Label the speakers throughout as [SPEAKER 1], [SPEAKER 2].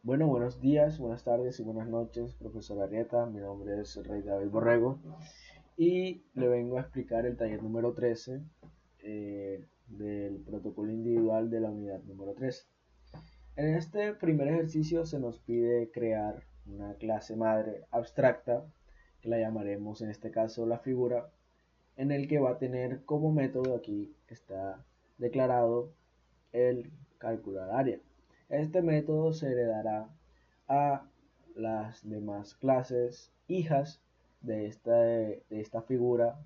[SPEAKER 1] Bueno, buenos días, buenas tardes y buenas noches, profesor Arieta. Mi nombre es Rey David Borrego y le vengo a explicar el taller número 13 del protocolo individual de la unidad número 3. En este primer ejercicio se nos pide crear una clase madre abstracta, que la llamaremos en este caso la figura, en el que va a tener como método, aquí está declarado, el calcular área. Este método se heredará a las demás clases hijas de esta figura,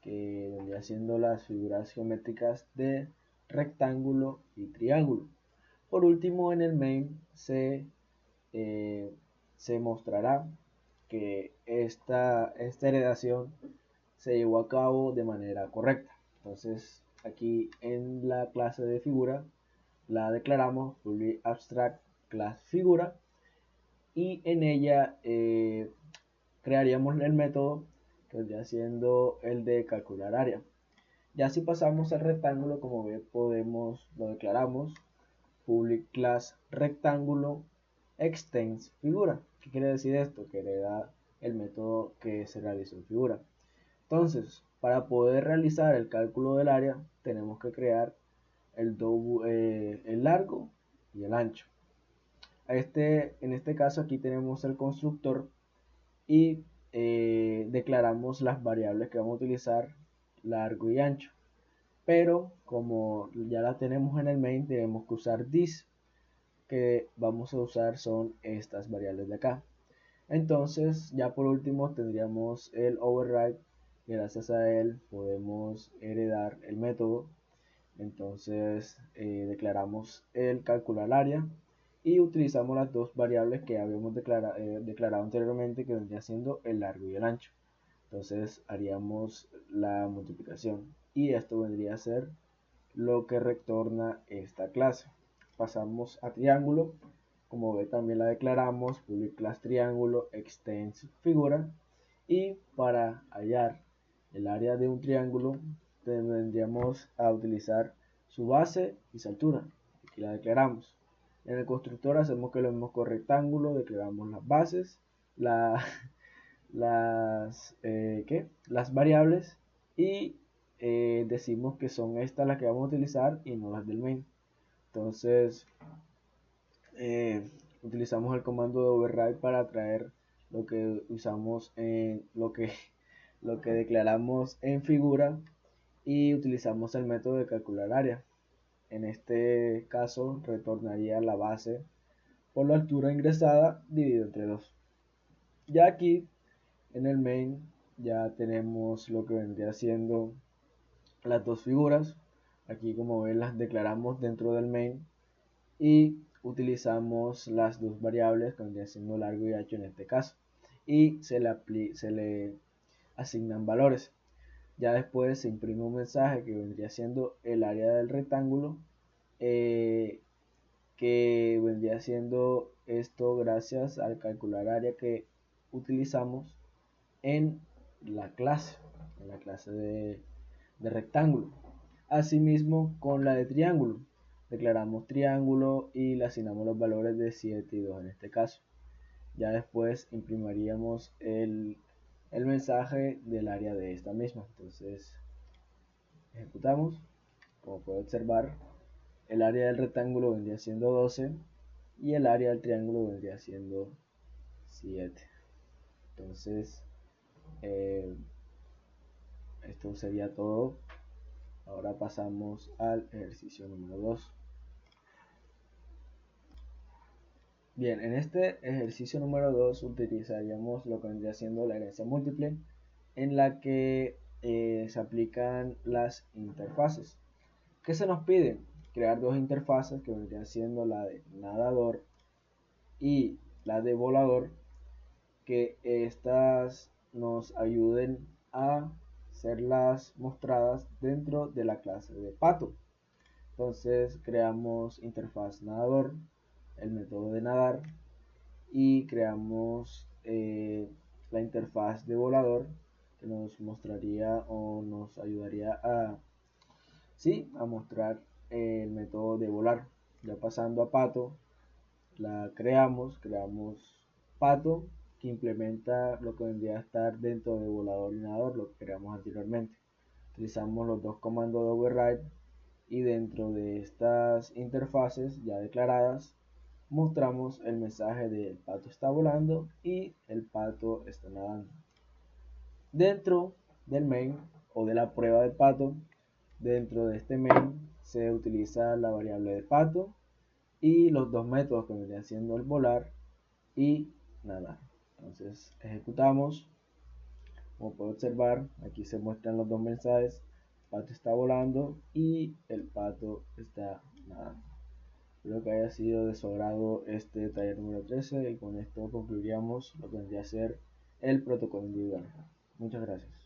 [SPEAKER 1] que vendría siendo las figuras geométricas de rectángulo y triángulo. Por último, en el main eh, se mostrará que esta heredación se llevó a cabo de manera correcta. Entonces, aquí en la clase de figura la declaramos public abstract class figura y en ella crearíamos el método que vendría siendo el de calcular área. Ya si pasamos al rectángulo, como ve, lo declaramos public class rectángulo extends figura. ¿Qué quiere decir esto? Que hereda el método que se realizó en figura. Entonces, para poder realizar el cálculo del área, tenemos que crear el largo y el ancho. En este caso aquí tenemos el constructor y declaramos las variables que vamos a utilizar, largo y ancho. Pero como ya la tenemos en el main, tenemos que usar this, que vamos a usar son estas variables de acá. Entonces, ya por último tendríamos el override, y gracias a él podemos heredar el método. Entonces, declaramos el calcular área y utilizamos las dos variables que habíamos declarado anteriormente, que vendría siendo el largo y el ancho. Entonces, haríamos la multiplicación y esto vendría a ser lo que retorna esta clase. Pasamos a triángulo. Como ve, también la declaramos public class triángulo extends figura, y para hallar el área de un triángulo tendríamos a utilizar su base y su altura. Aquí la declaramos. En el constructor hacemos que lo mismo con rectángulo, declaramos las bases, la, las variables, y decimos que son estas las que vamos a utilizar y no las del main. Entonces utilizamos el comando de override para traer lo que usamos en lo que declaramos en figura, y utilizamos el método de calcular área. En este caso retornaría la base por la altura ingresada dividido entre 2. Ya aquí en el main ya tenemos lo que vendría siendo las dos figuras. Aquí, como ven, las declaramos dentro del main y utilizamos las dos variables que vendría siendo largo y ancho en este caso, y se le asignan valores. Ya después se imprime un mensaje que vendría siendo el área del rectángulo, eh, que vendría siendo esto gracias al calcular área que utilizamos en en la clase de rectángulo. Asimismo, con la de triángulo, declaramos triángulo y le asignamos los valores de 7 y 2 en este caso. Ya después imprimiríamos el mensaje del área de esta misma. Entonces, ejecutamos. Como puede observar, el área del rectángulo vendría siendo 12 y el área del triángulo vendría siendo 7. Entonces, eh, esto sería todo. Ahora pasamos al ejercicio número 2. Bien, en este ejercicio número 2 utilizaríamos lo que vendría siendo la herencia múltiple, en la que se aplican las interfaces. ¿Qué se nos pide? Crear dos interfaces, que vendrían siendo la de nadador y la de volador, que estas nos ayuden a ser las mostradas dentro de la clase de pato. Entonces creamos interfaz nadador, el método de nadar, y creamos la interfaz de volador, que nos mostraría o nos ayudaría sí, a mostrar el método de volar. Ya pasando a pato, la creamos pato, que implementa lo que vendría a estar dentro de volador y nadador, lo que creamos anteriormente. Utilizamos los dos comandos de override y dentro de estas interfaces ya declaradas mostramos el mensaje de el pato está volando y el pato está nadando. Dentro del main o de la prueba del pato, dentro de este main se utiliza la variable de pato y los dos métodos que vendrían siendo el volar y nadar. Entonces ejecutamos, como puede observar, aquí se muestran los dos mensajes, el pato está volando y el pato está nadando. Espero que haya sido de su agrado este taller número 13 y con esto concluiríamos lo que vendría a ser el protocolo individual. Muchas gracias.